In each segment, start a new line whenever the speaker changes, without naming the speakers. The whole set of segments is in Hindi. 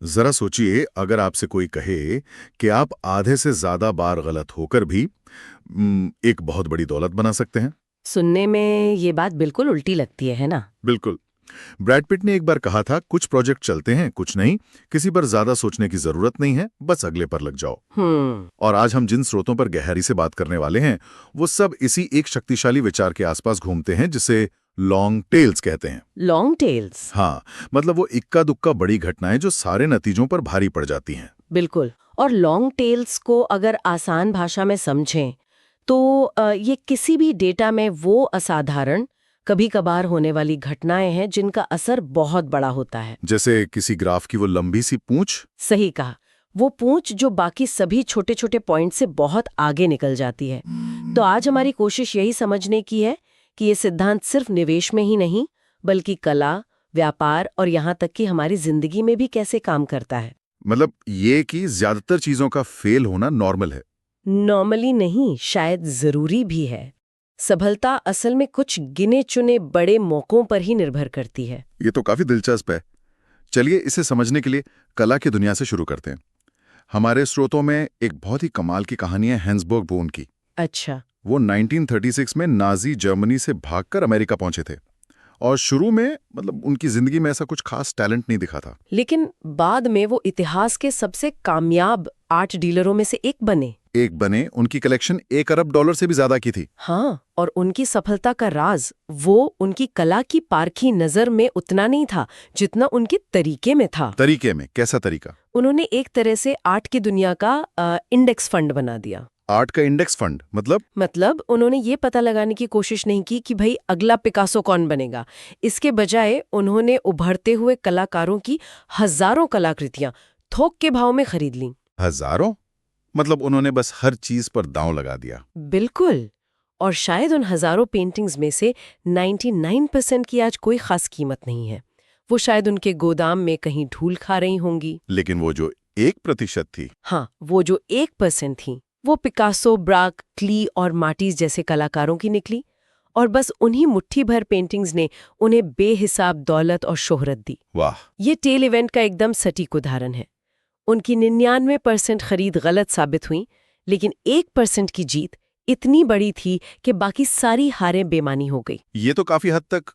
जरा सोचिए, अगर आपसे कोई कहे कि आप आधे से ज्यादा बार गलत होकर भी एक बहुत बड़ी दौलत बना सकते हैं।
सुनने में ये बात बिल्कुल उल्टी लगती है ना?
बिल्कुल। ब्रैड पिट ने एक बार कहा था, कुछ प्रोजेक्ट चलते हैं, कुछ नहीं। किसी पर ज्यादा सोचने की जरूरत नहीं है, बस अगले पर लग जाओ। और आज हम जिन स्रोतों पर गहराई से बात करने वाले हैं, वो सब इसी एक शक्तिशाली विचार के आसपास घूमते हैं, जिसे लॉन्ग टेल्स कहते हैं।
Long tales?
हाँ, मतलब वो इक्का दुक्का बड़ी घटनाएं जो सारे नतीजों पर भारी पड़ जाती हैं।
बिल्कुल। और लॉन्ग टेल्स को अगर आसान भाषा में समझें तो ये किसी भी डेटा में वो असाधारण, कभी कभार होने वाली घटनाएं हैं जिनका असर बहुत बड़ा होता है।
जैसे किसी ग्राफ की वो लंबी सी पूंछ।
सही कहा। वो पूंछ जो बाकी सभी छोटे छोटे पॉइंट से बहुत आगे निकल जाती है। तो आज हमारी कोशिश यही समझने की है कि ये सिद्धांत सिर्फ निवेश में ही नहीं, बल्कि कला, व्यापार और यहाँ तक कि हमारी जिंदगी में भी कैसे काम करता है।
मतलब ये कि ज्यादातर चीजों का फेल होना नॉर्मल है।
नॉर्मली नहीं, शायद जरूरी भी है। सफलता असल में कुछ गिने चुने बड़े मौकों पर ही निर्भर करती है।
ये तो काफी दिलचस्प है। चलिए इसे समझने के लिए कला की दुनिया से शुरू करते हैं। हमारे स्रोतों में एक बहुत ही कमाल की कहानी है हैंसबर्ग बोन की।
अच्छा।
वो 1936 में नाजी जर्मनी से भागकर अमेरिका पहुंचे थे। और शुरू में मतलब उनकी जिंदगी में ऐसा कुछ खास टैलेंट नहीं दिखा था।
लेकिन बाद में वो इतिहास के सबसे कामयाब आर्ट डीलरों में से एक बने।
उनकी कलेक्शन $1 अरब से भी ज्यादा की थी।
हाँ, और उनकी सफलता का राज वो उनकी कला की पारखी नजर में उतना नहीं था जितना उनके तरीके में था।
तरीके में? कैसा तरीका?
उन्होंने एक तरह से आर्ट की दुनिया का इंडेक्स फंड बना दिया।
आर्ट का इंडेक्स फंड
मतलब उन्होंने ये पता लगाने की कोशिश नहीं की कि भाई अगला पिकासो कौन बनेगा। इसके बजाय उन्होंने उभरते हुए कलाकारों की हजारों कलाकृतियां थोक के भाव में खरीद लीं।
हजारों? मतलब उन्होंने बस हर चीज पर दांव लगा दिया।
बिल्कुल। और शायद उन हजारों पेंटिंग्स में से 99% की आज कोई खास कीमत नहीं है। वो शायद उनके गोदाम में कहीं धूल खा रही होंगी।
लेकिन वो जो 1% थी,
हाँ, वो जो 1% थी, वो पिकासो, ब्राक, क्ली और मार्टिस जैसे कलाकारों की निकली। और बस उन्हीं मुट्ठी भर पेंटिंग्स ने उन्हें बेहिसाब दौलत और शोहरत दी।
वाह!
ये टेल इवेंट का एकदम सटीक उदाहरण है। उनकी 99% खरीद गलत साबित हुई, लेकिन 1% की जीत इतनी बड़ी थी कि बाकी सारी हारें बेमानी हो गई।
ये तो काफी हद तक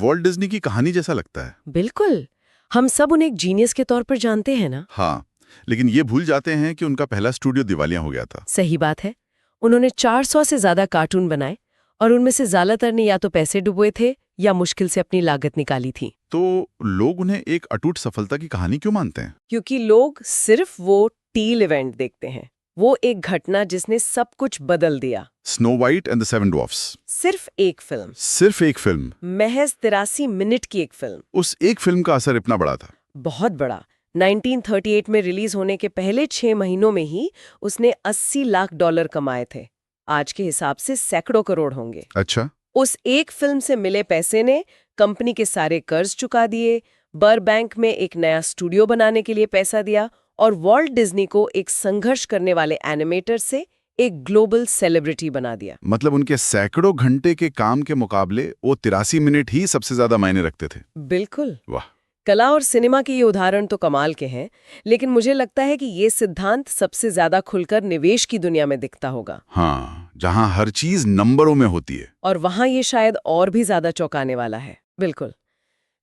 वॉल्ट डिज्नी की कहानी जैसा लगता है।
बिल्कुल। हम सब उन्हें एक जीनियस के तौर पर जानते हैं ना।
हाँ, लेकिन ये भूल जाते हैं कि उनका पहला स्टूडियो दिवालिया हो गया था।
सही बात है। उन्होंने 400 से ज्यादा कार्टून बनाए और उनमें से ज्यादातर ने या तो पैसे डुबोए थे या मुश्किल से अपनी लागत निकाली थी।
तो लोग उन्हें एक अटूट सफलता की कहानी क्यों मानते हैं?
क्योंकि लोग सिर्फ वो टील इवेंट देखते हैं, वो एक घटना जिसने सब कुछ बदल दिया।
Snow white and the seven dwarfs.
सिर्फ एक फिल्म,
सिर्फ एक फिल्म,
महज 83 मिनट की एक फिल्म।
उस एक फिल्म का असर इतना बड़ा था।
बहुत बड़ा। 1938 में रिलीज होने के पहले 6 महीनों में ही उसने $80 लाख कमाए थे। आज के हिसाब से सैकड़ों करोड़ होंगे।
अच्छा।
उस एक फिल्म से मिले पैसे ने कंपनी के सारे कर्ज चुका दिए, बर्बैंक में एक नया स्टूडियो बनाने के लिए पैसा दिया और वॉल्ट डिज्नी को एक संघर्ष करने वाले एनिमेटर से एक ग्लोबल सेलिब्रिटी बना दिया।
मतलब उनके सैकड़ों घंटे के काम के मुकाबले वो 83 मिनट ही सबसे ज्यादा मायने रखते थे।
बिल्कुल।
वाह!
कला और सिनेमा के ये उदाहरण तो कमाल के हैं, लेकिन मुझे लगता है कि ये सिद्धांत सबसे ज्यादा खुलकर निवेश की दुनिया में दिखता होगा।
हाँ, जहां हर चीज नंबरों में होती है।
और वहां ये शायद और भी ज्यादा चौंकाने वाला है। बिल्कुल।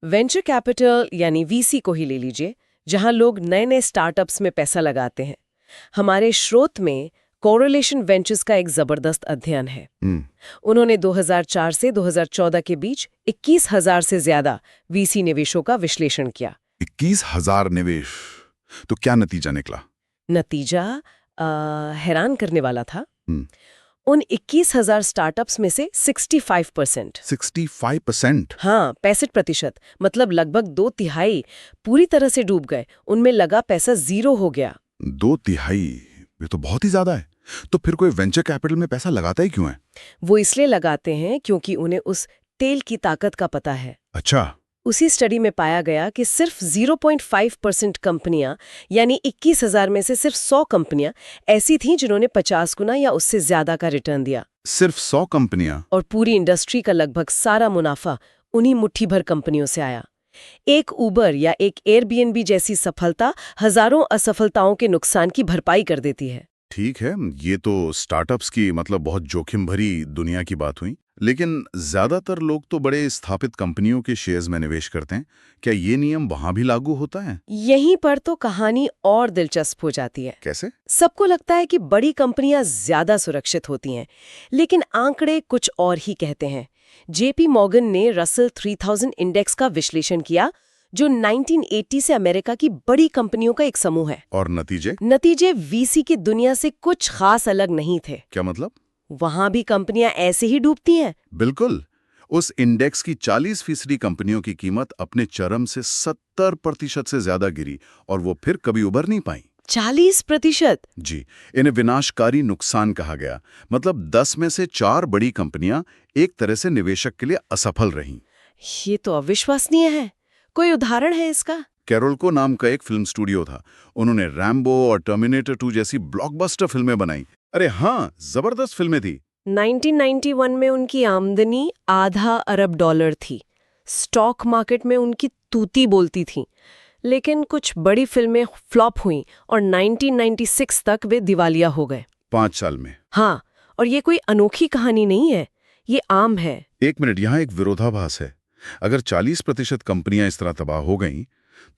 वेंचर कैपिटल यानी वीसी को ही ले लीजिए, जहां लोग नए नए स्टार्टअप्स में पैसा लगाते हैं। हमारे स्रोत में कोरिलेशन वेंचर्स का एक जबरदस्त अध्ययन है। उन्होंने 2004 से 2014 के बीच 21,000 से ज्यादा वीसी निवेशों का विश्लेषण किया।
21,000 निवेश? तो क्या नतीजा निकला?
नतीजा हैरान करने वाला था। उन 21,000 स्टार्टअप्स में से 65%।
65%?
हाँ, 65%, मतलब लगभग 2/3 पूरी तरह से डूब गए। उनमें लगा पैसा जीरो हो गया।
2/3? ये तो बहुत ही ज्यादा है। तो फिर कोई वेंचर कैपिटल में पैसा लगाता ही क्यों है?
वो इसलिए लगाते हैं क्योंकि उन्हें उस टेल की ताकत का पता है।
अच्छा।
उसी स्टडी में पाया गया कि सिर्फ 0.5% कंपनियां, यानी 21,000 में से सिर्फ 100 कंपनियां ऐसी थीं जिन्होंने 50 गुना या उससे ज्यादा का रिटर्न दिया।
सिर्फ 100 कंपनियां?
और पूरी इंडस्ट्री का लगभग सारा मुनाफा उन्हीं मुट्ठी भर कंपनियों से आया। एक उबर या एक एयरबीएनबी जैसी सफलता हजारों असफलताओं के नुकसान की भरपाई कर देती है।
ठीक है, ये तो स्टार्टअप्स की मतलब बहुत जोखिम भरी दुनिया की बात हुई। लेकिन ज्यादातर लोग तो बड़े स्थापित कंपनियों के शेयर्स में निवेश करते हैं। क्या ये नियम वहां भी लागू होता है?
यहीं पर तो कहानी और दिलचस्प हो जाती है।
कैसे?
सबको लगता है कि बड़ी कंपनियां ज्यादा सुरक्षित होती हैं, लेकिन आंकड़े कुछ और ही कहते हैं। जेपी मॉर्गन ने रसल 3000 इंडेक्स का विश्लेषण किया, जो 1980 से अमेरिका की बड़ी कंपनियों का एक समूह है।
और
नतीजे वीसी की दुनिया से कुछ खास अलग नहीं थे।
क्या मतलब?
वहां भी कंपनियां ऐसे ही डूबती हैं।
बिल्कुल। उस इंडेक्स की 40% कंपनियों की कीमत अपने चरम से 70% से ज्यादा गिरी और वो फिर कभी उबर नहीं पाई।
40%?
जी, इन्हें विनाशकारी नुकसान कहा गया। मतलब 10 में से 4 बड़ी कंपनियां एक तरह से निवेशक के लिए असफल रहीं।
ये तो अविश्वसनीय है। कोई उदाहरण है इसका?
कैरोल्को नाम का एक फिल्म स्टूडियो था। उन्होंने रैम्बो और टर्मिनेटर 2 जैसी ब्लॉकबस्टर फिल्में बनाई। अरे हाँ, जबरदस्त फिल्में थी।
1991 में उनकी आमदनी $500 अरब थी। स्टॉक मार्केट में उनकी तूती बोलती थी। लेकिन कुछ बड़ी फिल्में फ्लॉप हुईं और 1996 तक वे दिवालिया हो गए।
5 साल में?
हाँ, और ये कोई अनोखी कहानी नहीं है, ये आम है।
एक मिनट, यहाँ एक विरोधाभास है। अगर 40% कंपनियां इस तरह तबाह हो गईं,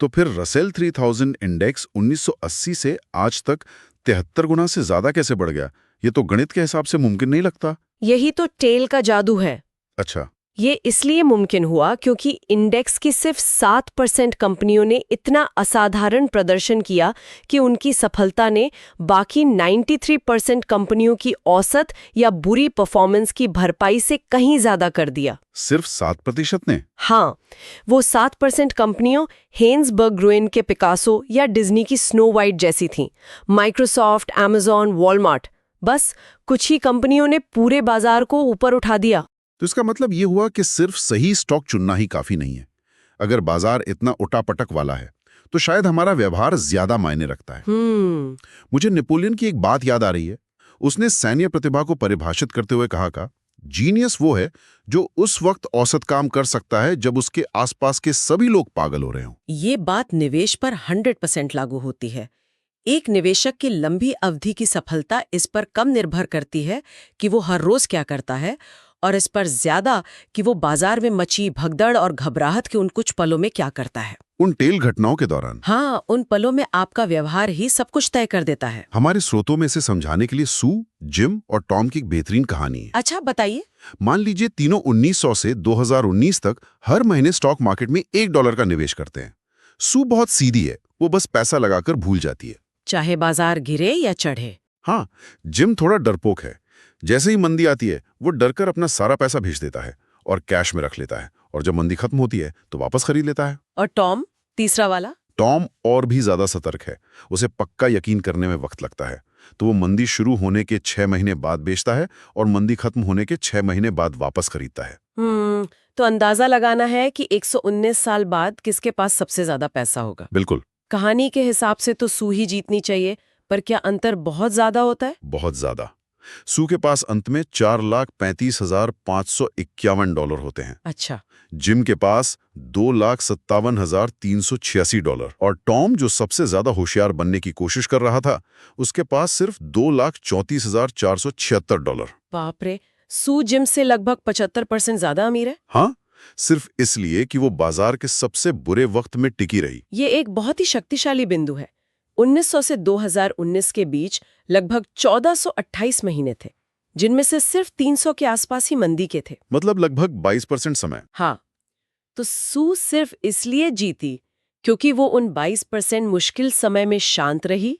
तो फिर रसेल 3000 इंडेक्स 1980 से आज तक 73 गुना से ज्यादा कैसे बढ़ गया? ये तो गणित के हिसाब से मुमकिन नहीं लगता।
यही तो टेल का जादू है।
अच्छा।
ये इसलिए मुमकिन हुआ क्योंकि इंडेक्स की सिर्फ 7% कंपनियों ने इतना असाधारण प्रदर्शन किया कि उनकी सफलता ने बाकी 93% कंपनियों की औसत या बुरी परफॉर्मेंस की भरपाई से कहीं ज्यादा कर दिया।
सिर्फ 7% ने?
हाँ, वो 7% कंपनियों हेन्सबर्ग रुइन के पिकासो या डिज्नी की स्नो वाइट जैसी थीं। माइक्रोसॉफ्ट, अमेजॉन, वॉलमार्ट, बस कुछ ही कंपनियों ने पूरे बाजार को ऊपर उठा दिया।
तो इसका मतलब ये हुआ कि सिर्फ सही स्टॉक चुनना ही काफी नहीं है। अगर बाजार इतना उठापटक वाला है तो शायद हमारा व्यवहार ज्यादा मायने रखता है। मुझे नेपोलियन की एक बात याद आ रही है। उसने सैन्य प्रतिभा को परिभाषित करते हुए कहा, जीनियस वो है जो उस वक्त औसत काम कर सकता है जब उसके आसपास के सभी लोग पागल हो रहे हों।
ये बात निवेश पर 100% लागू होती है। एक निवेशक की लंबी अवधि की सफलता इस पर कम निर्भर करती है कि वो हर रोज क्या करता है, और इस पर ज्यादा कि वो बाजार में मची भगदड़ और घबराहट के उन कुछ पलों में क्या करता है।
उन टेल घटनाओं के दौरान?
हाँ, उन पलों में आपका व्यवहार ही सब कुछ तय कर देता है।
हमारे स्रोतों में से समझाने के लिए सू, जिम और टॉम की एक बेहतरीन कहानी है।
अच्छा, बताइए।
मान लीजिए तीनों 1900 से 2019 तक हर महीने स्टॉक मार्केट में $1 का निवेश करते हैं। सू बहुत सीधी है, वो बस पैसा लगाकर भूल जाती है,
चाहे बाजार गिरे या चढ़े।
हाँ, जिम थोड़ा डरपोक है। जैसे ही मंदी आती है वो डरकर अपना सारा पैसा भेज देता है और कैश में रख लेता है, और जब मंदी खत्म होती है तो वापस खरीद लेता है।
और टॉम, तीसरा वाला?
टॉम और भी ज्यादा सतर्क है। उसे पक्का यकीन करने में वक्त लगता है, तो वो मंदी शुरू होने के 6 महीने बाद बेचता है और मंदी खत्म होने के 6 महीने बाद वापस खरीदता है।
तो अंदाजा लगाना है कि 119 साल बाद किसके पास सबसे ज्यादा पैसा होगा।
बिल्कुल।
कहानी के हिसाब से तो सू ही जीतनी चाहिए, पर क्या अंतर बहुत ज्यादा होता है?
बहुत ज्यादा। सू के पास अंत में $4,35,551 होते हैं।
अच्छा।
जिम के पास $2,57,386 और टॉम, जो सबसे ज्यादा होशियार बनने की कोशिश कर रहा था, उसके पास सिर्फ $2,34,476।
बाप रे, सू जिम से लगभग 75% ज्यादा अमीर है।
हाँ, सिर्फ इसलिए कि वो बाजार के सबसे बुरे वक्त में टिकी रही।
ये एक बहुत ही शक्तिशाली बिंदु है। 1900 से 2019 के बीच लगभग 1428 महीने थे, जिनमें से सिर्फ 300 के आसपास ही मंदी के थे।
मतलब लगभग 22% समय।
हाँ, तो सू सिर्फ इसलिए जीती क्योंकि वो उन 22% मुश्किल समय में शांत रही।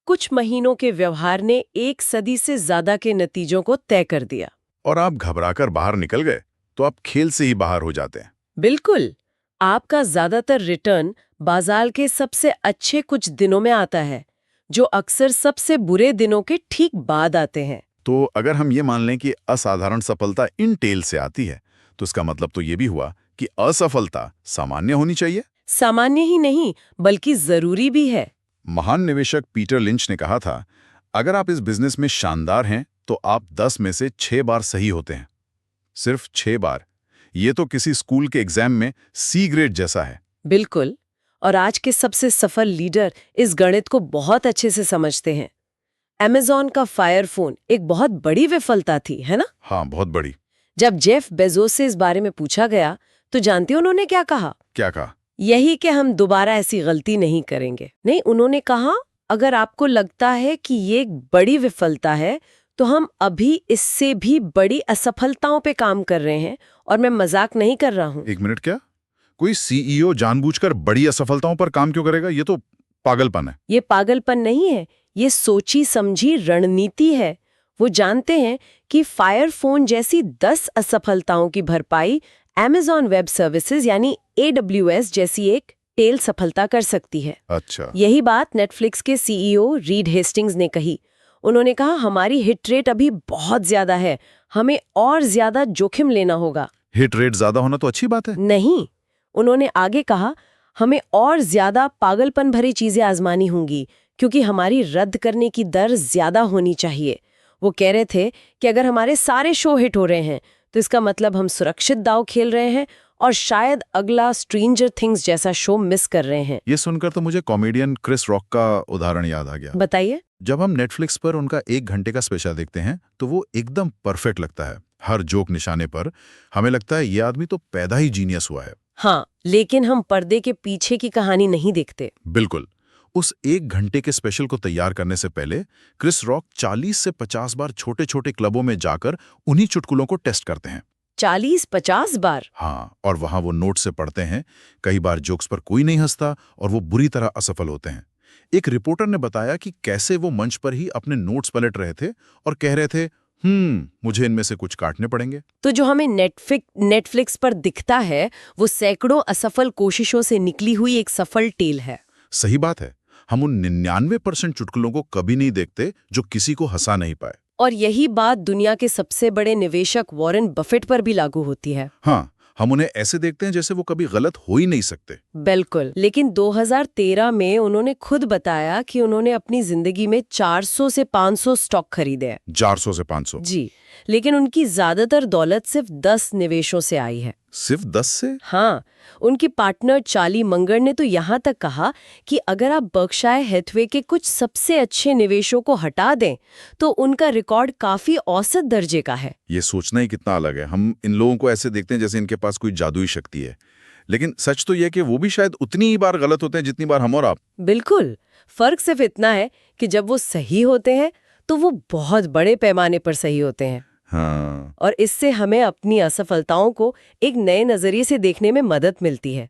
कुछ महीनों के व्यवहार ने 1 सदी से ज्यादा के नतीजों को तय कर दिया।
और आप घबराकर बाहर निकल गए तो आप खेल से ही बाहर हो जाते हैं।
बिल्कुल। आपका ज्यादातर रिटर्न बाजार के सबसे अच्छे कुछ दिनों में आता है, जो अक्सर सबसे बुरे दिनों के ठीक बाद आते हैं।
तो अगर हम ये मान लें कि असाधारण सफलता इन टेल से आती है, तो इसका मतलब तो ये भी हुआ कि असफलता सामान्य होनी चाहिए।
सामान्य ही नहीं, बल्कि जरूरी भी है।
महान निवेशक पीटर लिंच ने कहा था, अगर आप इस बिजनेस में शानदार हैं तो आप 10 में से 6 बार सही होते हैं। सिर्फ 6 बार। ये तो किसी स्कूल के एग्जाम में सी ग्रेड जैसा है।
बिल्कुल। और आज के सबसे सफल लीडर इस गणित को बहुत अच्छे से समझते हैं। अमेज़न का फायर फोन एक बहुत बड़ी विफलता थी, है ना?
हाँ, बहुत बड़ी।
जब जेफ बेजोस से इस बारे में पूछा गया तो जानते हो उन्होंने क्या कहा?
क्या कहा?
यही कि हम दोबारा ऐसी गलती नहीं करेंगे। नहीं, उन्होंने कहा अगर आपको लगता है कि ये एक बड़ी विफलता है तो हम अभी इससे भी बड़ी असफलताओं पे काम कर रहे हैं, और मैं मजाक नहीं कर रहा हूँ।
एक मिनट, क्या कोई सीईओ जानबूझकर बड़ी असफलताओं पर काम क्यों करेगा? ये तो पागलपन है।
ये पागलपन नहीं है, ये सोची समझी रणनीति है। वो जानते हैं कि फायर फोन जैसी 10 असफलताओं की भरपाई Amazon वेब सर्विसेज यानी AWS जैसी एक टेल सफलता कर सकती है।
अच्छा।
यही बात नेटफ्लिक्स के सीईओ रीड हेस्टिंग्स ने कही। उन्होंने कहा हमारी हिट रेट अभी बहुत ज्यादा है, हमें और ज्यादा जोखिम लेना होगा।
हिट रेट ज्यादा होना तो अच्छी बात है।
नहीं, उन्होंने आगे कहा हमें और ज्यादा पागलपन भरी चीजें आजमानी होंगी, क्योंकि हमारी रद्द करने की दर ज्यादा होनी चाहिए। वो कह रहे थे कि अगर हमारे सारे शो हिट हो रहे हैं तो इसका मतलब हम सुरक्षित दांव खेल रहे हैं और शायद अगला स्ट्रेंजर थिंग्स जैसा शो मिस कर रहे हैं।
ये सुनकर तो मुझे कॉमेडियन क्रिस रॉक का उदाहरण याद आ गया।
बताइए।
जब हम नेटफ्लिक्स पर उनका 1 घंटे का स्पेशल देखते हैं तो वो एकदम परफेक्ट लगता है, हर जोक निशाने पर। हमें लगता है ये आदमी तो पैदा ही जीनियस हुआ है।
हाँ, लेकिन हम पर्दे के पीछे की कहानी नहीं देखते।
बिल्कुल। उस 1 घंटे के स्पेशल को तैयार करने से पहले क्रिस रॉक 40 से 50 बार छोटे छोटे क्लबों में जाकर उन्हीं चुटकुलों को टेस्ट करते हैं।
40-50 बार?
हाँ, और वहां वो नोट से पढ़ते हैं। कई बार जोक्स पर कोई नहीं हंसता और वो बुरी तरह असफल होते हैं। एक रिपोर्टर ने बताया कि कैसे वो मंच पर ही अपने नोट्स पलट रहे थे और कह रहे थे, मुझे इनमें से कुछ काटने पड़ेंगे।
तो जो हमें नेटफ्लिक्स पर दिखता है वो सैकड़ों असफल कोशिशों से निकली हुई एक सफल टेल है।
सही बात है। हम उन 99% चुटकुलों को कभी नहीं देखते जो किसी को हंसा नहीं पाए।
और यही बात दुनिया के सबसे बड़े निवेशक वॉरेन बफेट पर भी लागू होती है।
हाँ, हम उन्हें ऐसे देखते हैं जैसे वो कभी गलत हो ही नहीं सकते।
बिल्कुल। लेकिन 2013 में उन्होंने खुद बताया कि उन्होंने अपनी जिंदगी में 400 से 500 स्टॉक खरीदे हैं।
400 से 500?
जी, लेकिन उनकी ज्यादातर दौलत सिर्फ 10 निवेशों से आई है।
सिर्फ 10 से?
हाँ, उनकी पार्टनर चार्ली मंगर ने तो यहाँ तक कहा कि अगर आप बर्कशायर हैथवे के कुछ सबसे अच्छे निवेशों को हटा दें तो उनका रिकॉर्ड काफी औसत दर्जे का है।
ये सोचना ही कितना अलग है। हम इन लोगों को ऐसे देखते हैं जैसे इनके पास कोई जादुई शक्ति है, लेकिन सच तो यह कि वो भी शायद उतनी ही बार गलत होते हैं जितनी बार हम और आप।
बिल्कुल। फर्क सिर्फ इतना है कि जब वो सही होते हैं तो वो बहुत बड़े पैमाने पर सही होते हैं।
हाँ।
और इससे हमें अपनी असफलताओं को एक नए नजरिए से देखने में मदद मिलती है।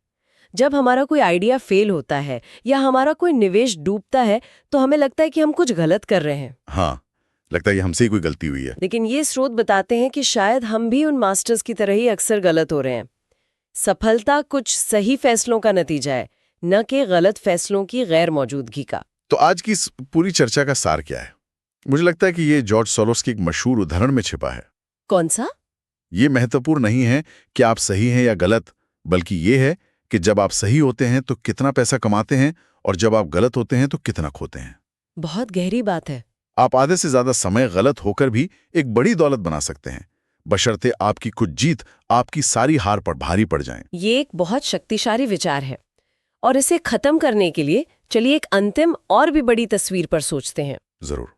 जब हमारा कोई आइडिया फेल होता है या हमारा कोई निवेश डूबता है तो हमें लगता है कि हम कुछ गलत कर रहे हैं।
हाँ, लगता है ये हमसे ही कोई गलती हुई है।
लेकिन ये स्रोत बताते हैं कि शायद हम भी उन मास्टर्स की तरह ही अक्सर गलत हो रहे हैं। सफलता कुछ सही फैसलों का नतीजा है, न कि गलत फैसलों की गैर मौजूदगी का।
तो आज की इस पूरी चर्चा का सार क्या है? मुझे लगता है कि ये जॉर्ज सोरोस की एक मशहूर उदाहरण में छिपा है।
कौन सा?
ये महत्वपूर्ण नहीं है कि आप सही हैं या गलत, बल्कि ये है कि जब आप सही होते हैं तो कितना पैसा कमाते हैं और जब आप गलत होते हैं तो कितना खोते हैं।
बहुत गहरी बात है।
आप आधे से ज्यादा समय गलत होकर भी एक बड़ी दौलत बना सकते हैं, बशर्ते आपकी कुछ जीत आपकी सारी हार पर भारी पड़ जाए।
ये एक बहुत शक्तिशाली विचार है, और इसे खत्म करने के लिए चलिए एक अंतिम और भी बड़ी तस्वीर पर सोचते हैं।
जरूर।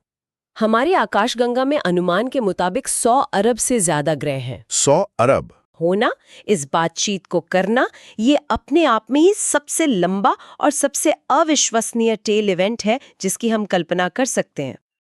हमारी आकाशगंगा में अनुमान के मुताबिक 100 अरब से ज्यादा ग्रह हैं।
100 अरब?
होना, इस बातचीत को करना, ये अपने आप में ही सबसे लंबा और सबसे अविश्वसनीय टेल इवेंट है जिसकी हम कल्पना कर सकते हैं।